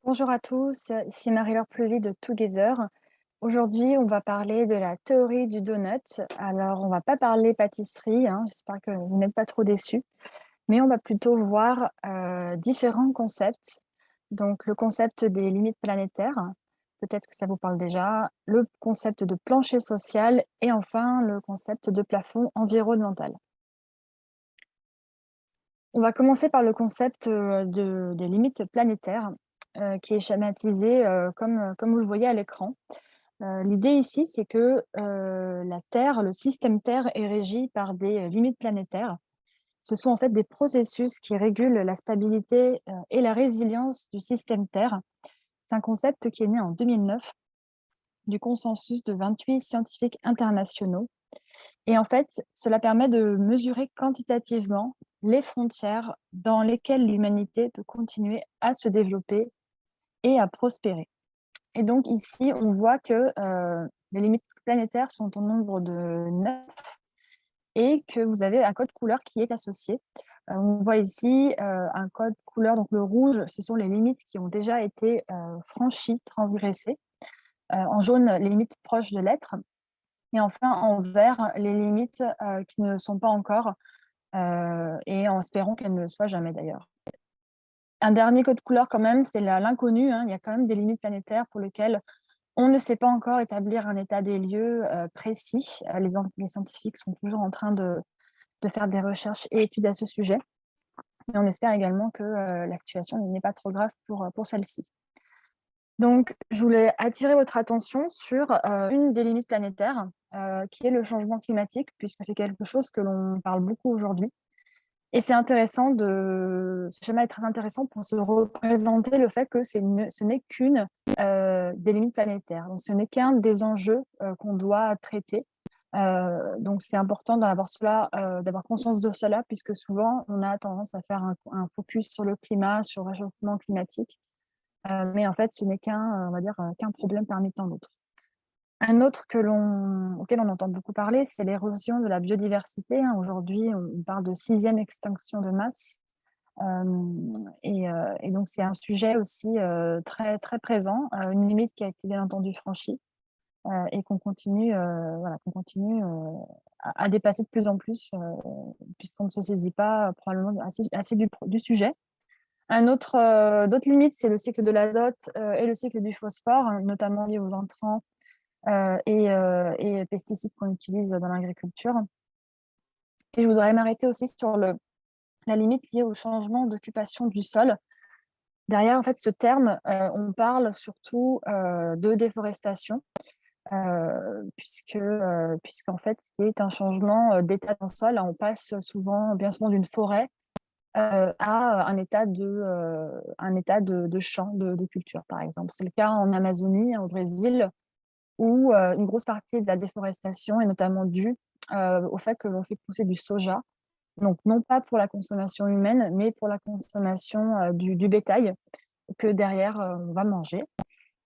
Bonjour à tous, ici Marie-Laure Pleuvy de Together. Aujourd'hui, on va parler de la théorie du donut. Alors, on va pas parler pâtisserie, hein, j'espère que vous n'êtes pas trop déçus, mais on va plutôt voir différents concepts. Donc, le concept des limites planétaires, peut-être que ça vous parle déjà, le concept de plancher social et enfin le concept de plafond environnemental. On va commencer par le concept des limites planétaires qui est schématisé comme vous le voyez à l'écran. L'idée ici, c'est que la Terre, le système Terre est régi par des limites planétaires. Ce sont en fait des processus qui régulent la stabilité et la résilience du système Terre. C'est un concept qui est né en 2009 du consensus de 28 scientifiques internationaux. Et en fait, cela permet de mesurer quantitativement les frontières dans lesquelles l'humanité peut continuer à se développer et à prospérer. Et donc ici, on voit que les limites planétaires sont au nombre de 9 et que vous avez un code couleur qui est associé. On voit ici un code couleur, donc le rouge, ce sont les limites qui ont déjà été franchies, transgressées. En jaune, les limites proches de l'être. Et enfin, en vert, les limites qui ne sont pas encore, et en espérant qu'elles ne le soient jamais d'ailleurs. Un dernier code couleur quand même, c'est l'inconnu, hein. Il y a quand même des limites planétaires pour lesquelles on ne sait pas encore établir un état des lieux précis. Les scientifiques sont toujours en train de faire des recherches et études à ce sujet. Mais on espère également que la situation n'est pas trop grave pour celle-ci. Donc, je voulais attirer votre attention sur une des limites planétaires, qui est le changement climatique, puisque c'est quelque chose que l'on parle beaucoup aujourd'hui. Et c'est intéressant ce schéma est très intéressant pour se représenter le fait que ce n'est qu'une des limites planétaires. Donc, ce n'est qu'un des enjeux qu'on doit traiter. Donc, c'est important d'avoir conscience de cela, puisque souvent, on a tendance à faire un focus sur le climat, sur le réchauffement climatique. Mais en fait, ce n'est on va dire, qu'un problème parmi tant d'autres. Un autre auquel on entend beaucoup parler, c'est l'érosion de la biodiversité, hein. Aujourd'hui, on parle de sixième extinction de masse. Et donc, c'est un sujet aussi très, très présent, une limite qui a été bien entendu franchie et qu'on continue, voilà, à dépasser de plus en plus, puisqu'on ne se saisit pas probablement assez du sujet. D'autres limites, c'est le cycle de l'azote et le cycle du phosphore, hein, notamment lié aux intrants et pesticides qu'on utilise dans l'agriculture. Et je voudrais m'arrêter aussi sur la limite liée au changement d'occupation du sol. Derrière, en fait, ce terme, on parle surtout de déforestation, puisqu'en fait, c'est un changement d'état d'un sol. On passe bien souvent d'une forêt à un état de champ, de culture, par exemple. C'est le cas en Amazonie, au Brésil, où une grosse partie de la déforestation est notamment due au fait que l'on fait pousser du soja. Donc, non pas pour la consommation humaine, mais pour la consommation du bétail que derrière on va manger.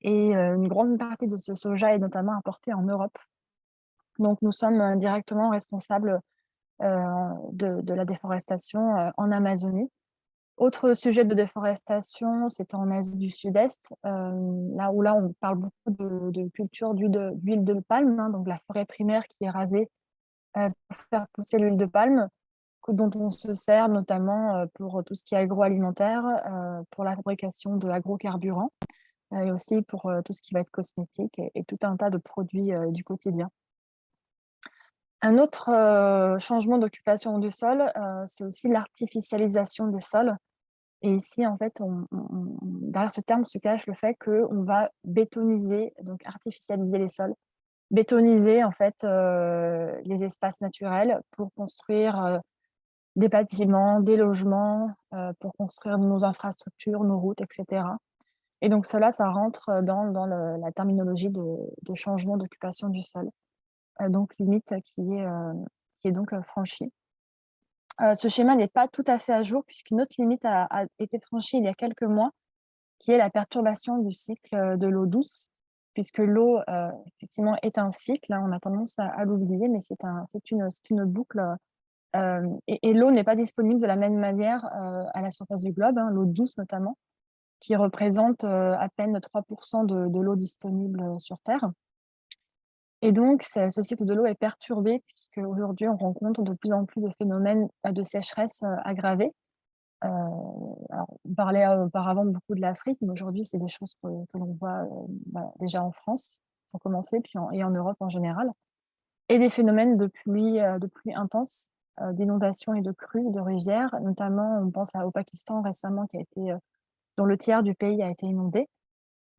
Et une grande partie de ce soja est notamment importé en Europe. Donc, nous sommes directement responsables de la déforestation en Amazonie. Autre sujet de déforestation, c'est en Asie du Sud-Est, là, on parle beaucoup de culture d'huile de palme, hein, donc la forêt primaire qui est rasée pour faire pousser l'huile de palme, dont on se sert notamment pour tout ce qui est agroalimentaire, pour la fabrication de agrocarburants et aussi pour tout ce qui va être cosmétique et tout un tas de produits du quotidien. Un autre changement d'occupation du sol, c'est aussi l'artificialisation des sols. Et ici, en fait, derrière ce terme se cache le fait qu'on va bétoniser, donc artificialiser les sols, bétoniser en fait les espaces naturels pour construire des bâtiments, des logements, pour construire nos infrastructures, nos routes, etc. Et donc cela, ça rentre dans la terminologie de changement d'occupation du sol, donc limite qui est donc franchie. Ce schéma n'est pas tout à fait à jour puisqu'une autre limite a été franchie il y a quelques mois, qui est la perturbation du cycle de l'eau douce, puisque l'eau, effectivement, est un cycle, hein, on a tendance à l'oublier, mais c'est une boucle, et l'eau n'est pas disponible de la même manière à la surface du globe, hein, l'eau douce notamment. qui représente à peine 3 de l'eau disponible sur Terre. Et donc, ce cycle de l'eau est perturbé puisqu'aujourd'hui, on rencontre de plus en plus de phénomènes de sécheresse aggravés. Alors, on parlait auparavant beaucoup de l'Afrique, mais aujourd'hui, c'est des choses que l'on voit déjà en France, pour commencer, puis et en Europe en général. Et des phénomènes de pluie intense, d'inondations et de crues de rivières. Notamment, on pense au Pakistan récemment, dont le tiers du pays a été inondé.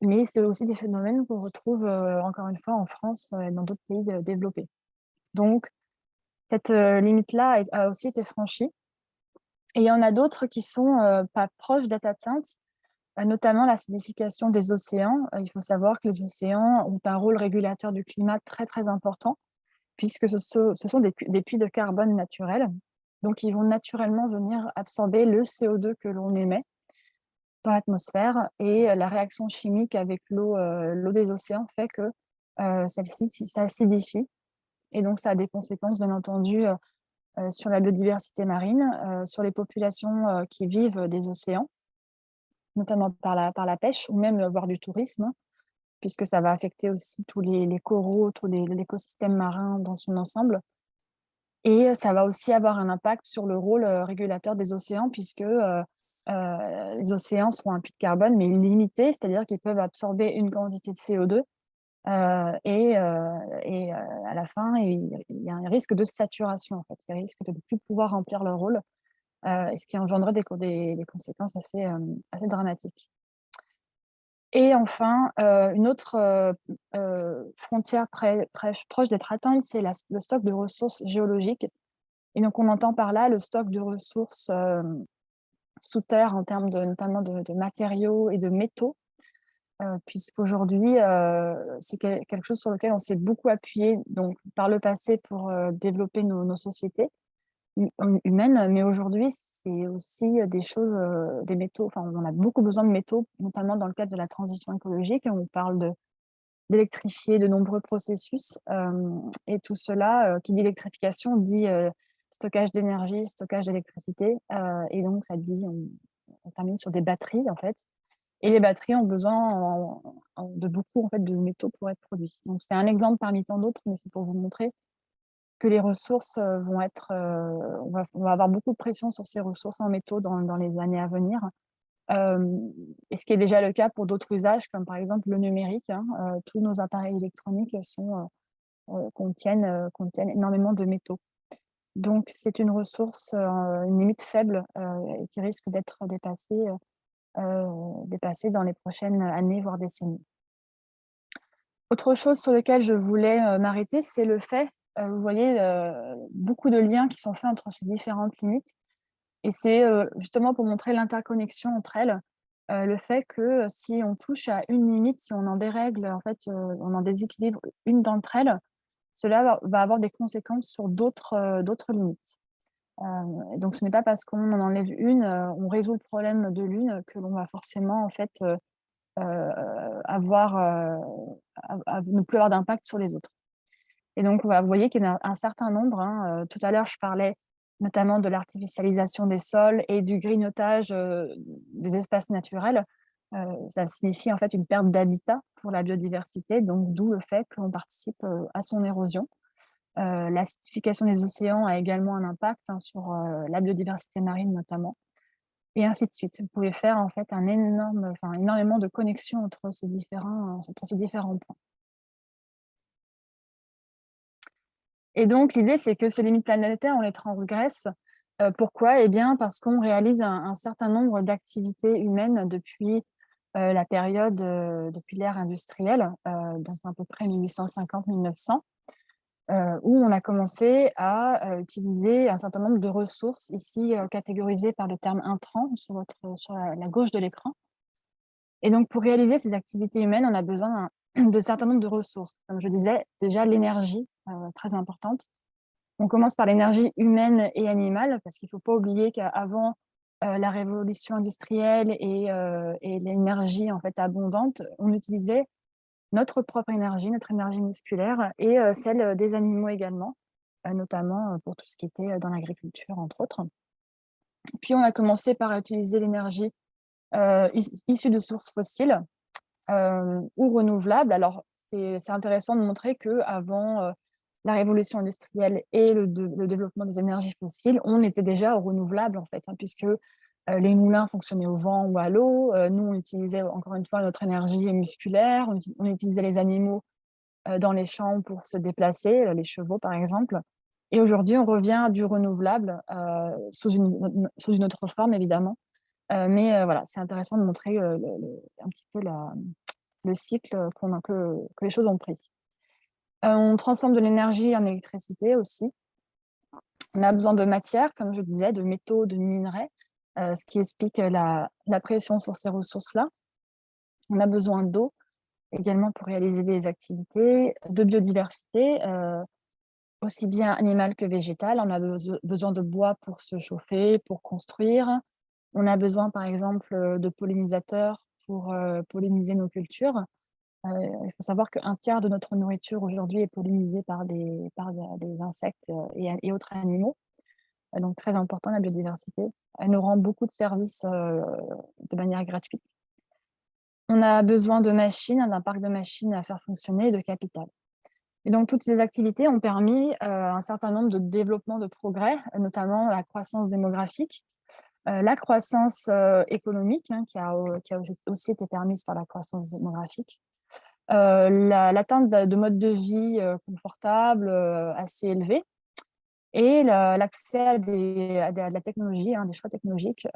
Mais c'est aussi des phénomènes qu'on retrouve, encore une fois en France, et dans d'autres pays, développés. Donc cette, limite-là a aussi été franchie et il y en a d'autres qui sont, pas proches d'être atteintes, notamment l'acidification des océans. Il faut savoir que les océans ont un rôle régulateur du climat très, très important puisque ce sont des puits de carbone naturels. Donc ils vont naturellement venir absorber le CO2 que l'on émet dans l'atmosphère et la réaction chimique avec l'eau des océans fait que, celle-ci s'acidifie et donc ça a des conséquences bien entendu, sur la biodiversité marine, sur les populations, qui vivent des océans, notamment par la pêche ou même, voire du tourisme, hein, puisque ça va affecter aussi tous les coraux, tout l'écosystème marin dans son ensemble. Et ça va aussi avoir un impact sur le rôle, régulateur des océans puisque, les océans sont un puits de carbone, mais limité, c'est-à-dire qu'ils peuvent absorber une quantité de CO2, à la fin, il y a un risque de saturation, en fait. Ils risquent de ne plus pouvoir remplir leur rôle, et ce qui engendrerait des conséquences assez dramatiques. Et enfin, une autre, frontière proche d'être atteinte, c'est le stock de ressources géologiques. Et donc on entend par là le stock de ressources, sous terre en termes notamment de matériaux et de métaux, puisqu'aujourd'hui, c'est quelque chose sur lequel on s'est beaucoup appuyé donc par le passé pour, développer nos sociétés humaines, mais aujourd'hui, c'est aussi des choses, des métaux, enfin on a beaucoup besoin de métaux, notamment dans le cadre de la transition écologique. On parle d'électrifier de nombreux processus, et tout cela, qui dit électrification dit, stockage d'énergie, stockage d'électricité, et donc ça dit on termine sur des batteries, en fait, et les batteries ont besoin de beaucoup, en fait, de métaux pour être produits. Donc c'est un exemple parmi tant d'autres, mais c'est pour vous montrer que les ressources, vont être, on va avoir beaucoup de pression sur ces ressources en métaux dans les années à venir. Et ce qui est déjà le cas pour d'autres usages, comme par exemple le numérique, hein. Tous nos appareils électroniques contiennent énormément de métaux. Donc c'est une ressource, une limite faible, et qui risque d'être dépassée dans les prochaines années, voire décennies. Autre chose sur lequel je voulais, m'arrêter, c'est le fait, vous voyez, beaucoup de liens qui sont faits entre ces différentes limites. Et c'est, justement pour montrer l'interconnexion entre elles, le fait que, si on touche à une limite, si on en dérègle, en fait, on en déséquilibre une d'entre elles, cela va avoir des conséquences sur d'autres limites. Et donc ce n'est pas parce qu'on en enlève une, on résout le problème de l'une que l'on va forcément en fait, avoir, ne plus avoir d'impact sur les autres. Et donc, vous voyez qu'il y en a un certain nombre, hein, tout à l'heure, je parlais notamment de l'artificialisation des sols et du grignotage, des espaces naturels. Ça signifie en fait une perte d'habitat pour la biodiversité, donc d'où le fait qu'on participe, à son érosion. L'acidification des océans a également un impact, hein, sur, la biodiversité marine notamment et ainsi de suite. Vous pouvez faire en fait énormément de connexions entre ces différents points. Et donc l'idée, c'est que ces limites planétaires, on les transgresse. Pourquoi? Eh bien, parce qu'on réalise un certain nombre d'activités humaines depuis l'ère industrielle, donc à peu près 1850-1900, où on a commencé à, utiliser un certain nombre de ressources ici, catégorisées par le terme intrant sur la gauche de l'écran. Et donc pour réaliser ces activités humaines, on a besoin de certain nombre de ressources. Comme je disais, déjà l'énergie, très importante. On commence par l'énergie humaine et animale, parce qu'il ne faut pas oublier qu'avant, la révolution industrielle et l'énergie en fait abondante, on utilisait notre propre énergie, notre énergie musculaire et celle des animaux également, notamment, pour tout ce qui était, dans l'agriculture, entre autres. Puis on a commencé par utiliser l'énergie issus de sources fossiles ou renouvelables. Alors, c'est intéressant de montrer qu'avant la révolution industrielle et le développement des énergies fossiles, on était déjà aux renouvelables, en fait, hein, puisque les moulins fonctionnaient au vent ou à l'eau. Nous, on utilisait encore une fois notre énergie musculaire, on utilisait les animaux dans les champs pour se déplacer, les chevaux par exemple. Et aujourd'hui, on revient à du renouvelable sous une autre forme évidemment. Mais voilà, c'est intéressant de montrer un petit peu le cycle que les choses ont pris. On transforme de l'énergie en électricité aussi. On a besoin de matière, comme je disais, de métaux, de minerais, ce qui explique la pression sur ces ressources-là. On a besoin d'eau également pour réaliser des activités, de biodiversité, aussi bien animale que végétale. On a besoin de bois pour se chauffer, pour construire. On a besoin, par exemple, de pollinisateurs pour polliniser nos cultures. Il faut savoir qu'un tiers de notre nourriture aujourd'hui est pollinisée par des insectes et autres animaux. Donc très important la biodiversité. Elle nous rend beaucoup de services de manière gratuite. On a besoin de machines, d'un parc de machines à faire fonctionner et de capital. Et donc toutes ces activités ont permis un certain nombre de développements de progrès, notamment la croissance démographique, la croissance économique, hein, qui a aussi été permise par la croissance démographique, l'atteinte de modes de vie confortables, assez élevés, et l'accès à de la technologie, hein, des choix technologiques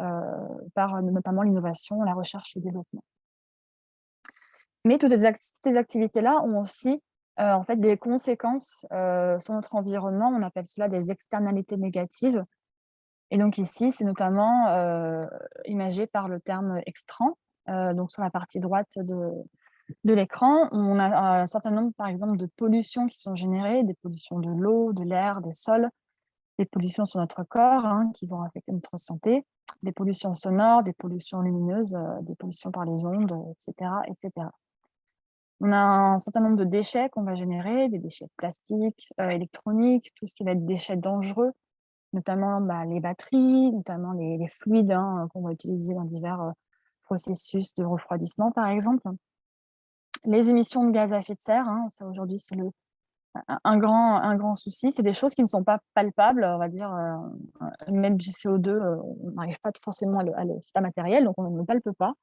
par notamment l'innovation, la recherche et le développement. Mais toutes ces activités-là ont aussi en fait des conséquences sur notre environnement. On appelle cela des externalités négatives. Et donc ici, c'est notamment imagé par le terme extran. Donc sur la partie droite de l'écran, on a un certain nombre, par exemple, de pollutions qui sont générées, des pollutions de l'eau, de l'air, des sols, des pollutions sur notre corps, hein, qui vont affecter notre santé, des pollutions sonores, des pollutions lumineuses, des pollutions par les ondes, etc., etc. On a un certain nombre de déchets qu'on va générer, des déchets plastiques, électroniques, tout ce qui va être déchets dangereux, notamment les batteries, notamment les fluides, hein, qu'on va utiliser dans divers processus de refroidissement, par exemple. Les émissions de gaz à effet de serre, hein, ça aujourd'hui c'est un grand souci. C'est des choses qui ne sont pas palpables, on va dire, émettre du CO2, on n'arrive pas forcément c'est pas matériel, donc on ne le palpe pas.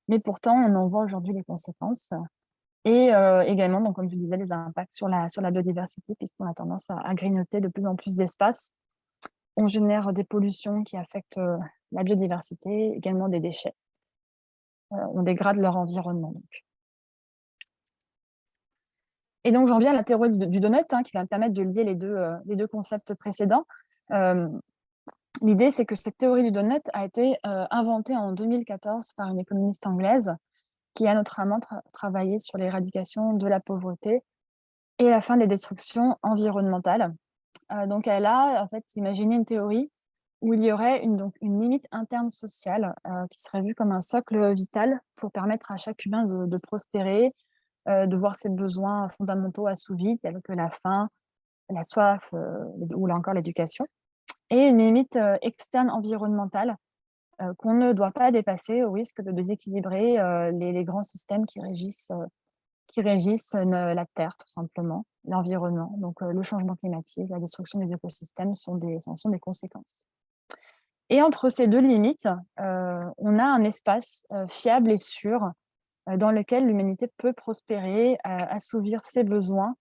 Mais pourtant, on en voit aujourd'hui les conséquences. Et également, donc, comme je disais, les impacts sur la biodiversité, puisqu'on a tendance à grignoter de plus en plus d'espace. On génère des pollutions qui affectent la biodiversité, également des déchets. On dégrade leur environnement. Donc. Et donc, j'en viens à la théorie du donut, hein, qui va me permettre de lier les deux concepts précédents. L'idée, c'est que cette théorie du donut a été inventée en 2014 par une économiste anglaise qui a notamment travaillé sur l'éradication de la pauvreté et la fin des destructions environnementales. Donc, elle a en fait imaginé une théorie où il y aurait une limite interne sociale qui serait vue comme un socle vital pour permettre à chaque humain de prospérer, de voir ses besoins fondamentaux assouvis, tels que la faim, la soif ou là encore l'éducation, et une limite externe environnementale qu'on ne doit pas dépasser au risque de déséquilibrer les grands systèmes qui régissent la Terre, tout simplement, l'environnement. Donc le changement climatique, la destruction des écosystèmes en sont des conséquences. Et entre ces deux limites, on a un espace fiable et sûr dans lequel l'humanité peut prospérer, assouvir ses besoins,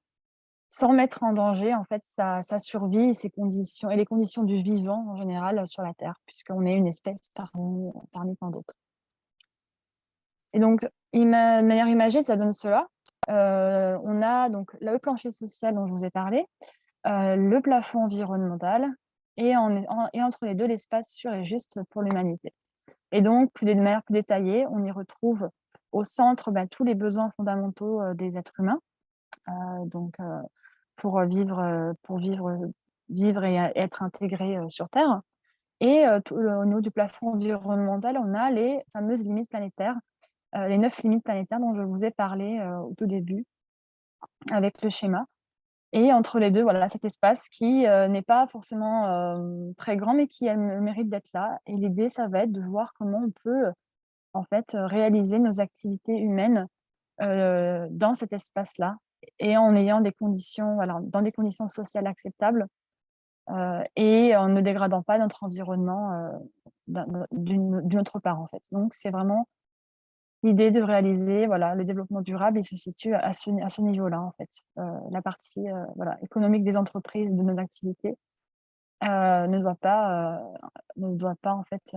sans mettre en danger en fait sa survie et ses conditions et les conditions du vivant en général sur la Terre, puisqu'on est une espèce parmi tant d'autres. Et donc, de manière imagée, ça donne cela. On a donc le plancher social dont je vous ai parlé, le plafond environnemental, et entre les deux, l'espace sûr et juste pour l'humanité. Et donc, de manière plus détaillée, on y retrouve au centre tous les besoins fondamentaux des êtres humains, donc pour vivre et être intégrés sur Terre. Et au niveau du plafond environnemental, on a les fameuses limites planétaires, les 9 limites planétaires dont je vous ai parlé au tout début avec le schéma. Et entre les deux, voilà, cet espace qui n'est pas forcément très grand, mais qui a le mérite d'être là. Et l'idée, ça va être de voir comment on peut en fait, réaliser nos activités humaines, dans cet espace-là et en ayant des conditions, voilà, dans des conditions sociales acceptables, et en ne dégradant pas notre environnement, d'une autre part, en fait. Donc c'est vraiment l'idée de réaliser, voilà, le développement durable, il se situe à ce niveau-là, en fait. La partie, voilà, économique des entreprises, de nos activités, ne doit pas, en fait,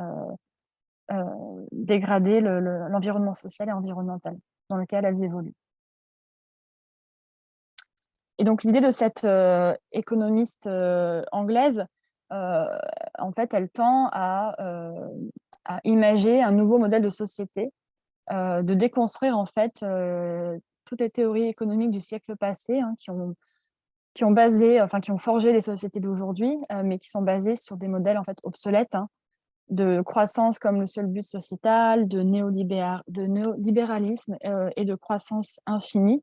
dégrader l'environnement social et environnemental dans lequel elles évoluent. Et donc l'idée de cette, économiste, anglaise, heu, en fait, elle tend à imager un nouveau modèle de société, de déconstruire en fait, toutes les théories économiques du siècle passé, hein, qui ont forgé les sociétés d'aujourd'hui, mais qui sont basées sur des modèles en fait obsolètes, hein, de croissance comme le seul but sociétal, de néolibéralisme, et de croissance infinie,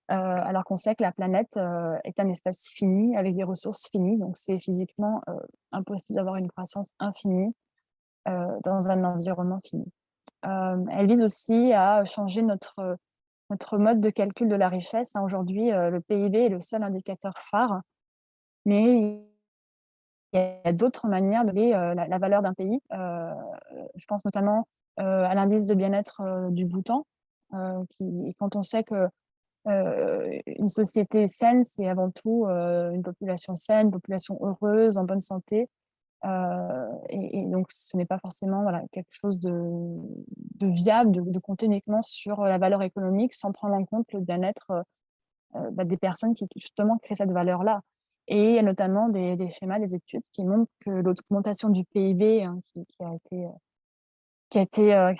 alors qu'on sait que la planète, est un espace fini avec des ressources finies, donc c'est physiquement, impossible d'avoir une croissance infinie, dans un environnement fini. Elle vise aussi à changer notre mode de calcul de la richesse, hein. Aujourd'hui, le PIB est le seul indicateur phare, mais il y a d'autres manières de mesurer, la valeur d'un pays. Je pense notamment, à l'indice de bien-être, du Bhoutan, qui quand on sait que, une société saine, c'est avant tout, une population saine, une population heureuse, en bonne santé. Et donc ce n'est pas forcément, voilà, quelque chose de viable de compter uniquement sur la valeur économique sans prendre en compte le bien-être, des personnes qui justement créent cette valeur-là. Et il y a notamment des schémas, des études qui montrent que l'augmentation du PIB, hein, qui a été un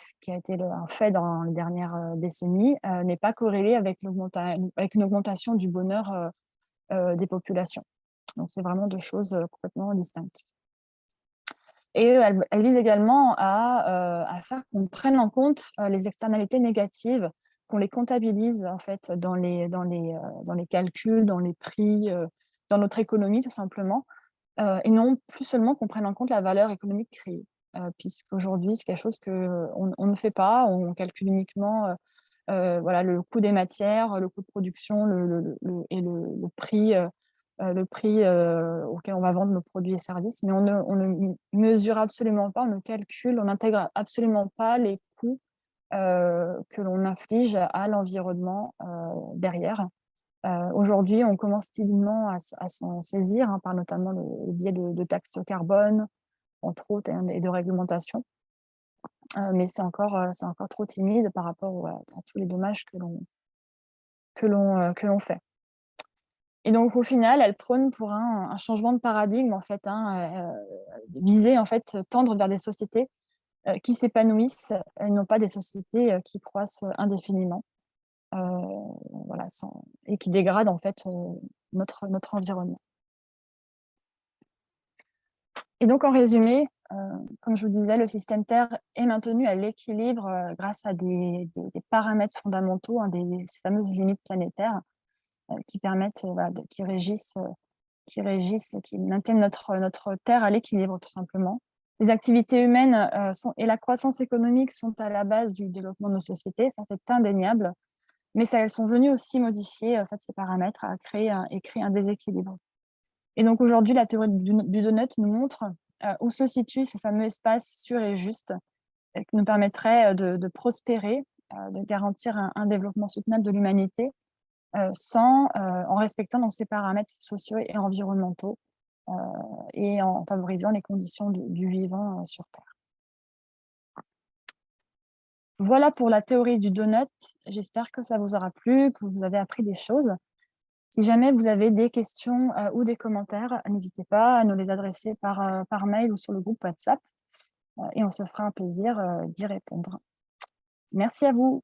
fait dans les dernières, décennies, n'est pas corrélée avec une augmentation du bonheur, des populations. Donc c'est vraiment 2 choses, complètement distinctes. Et elle vise également à faire qu'on prenne en compte, les externalités négatives, qu'on les comptabilise en fait dans les calculs, dans les prix, dans notre économie tout simplement, et non plus seulement qu'on prenne en compte la valeur économique créée. Puisqu'aujourd'hui, c'est quelque chose qu'on ne fait pas, on calcule uniquement, voilà, le coût des matières, le coût de production, le prix, auquel on va vendre nos produits et services, mais on ne mesure absolument pas, on ne calcule, on n'intègre absolument pas les coûts, que l'on inflige à l'environnement, derrière. Aujourd'hui, on commence timidement à s'en saisir, hein, par notamment le biais de taxes carbone, entre autres, et de réglementation. Mais c'est encore trop timide par rapport à tous les dommages que l'on fait. Et donc au final, elle prône pour un changement de paradigme en fait, hein, viser en fait, tendre vers des sociétés, qui s'épanouissent et non pas des sociétés, qui croissent indéfiniment, heu, voilà, sans et qui dégradent en fait, notre environnement. Et donc en résumé, comme je vous disais, le système Terre est maintenu à l'équilibre, grâce à des paramètres fondamentaux, hein, ces fameuses limites planétaires, qui permettent, voilà, qui maintiennent notre terre à l'équilibre, tout simplement. Les activités humaines, et la croissance économique sont à la base du développement de nos sociétés, ça c'est indéniable, mais elles sont venues aussi modifier, en fait, ces paramètres, à créer un déséquilibre. Et donc aujourd'hui, la théorie du donut nous montre, où se situe ce fameux espace sûr et juste, qui nous permettrait, de prospérer, de garantir un développement soutenable de l'humanité, en respectant donc ces paramètres sociaux et environnementaux, heu, et en favorisant les conditions du vivant, sur terre. Voilà pour la théorie du donut. J'espère que ça vous aura plu, que vous avez appris des choses. Si jamais vous avez des questions, ou des commentaires, n'hésitez pas à nous les adresser par mail ou sur le groupe WhatsApp, et on se fera un plaisir, d'y répondre. Merci à vous.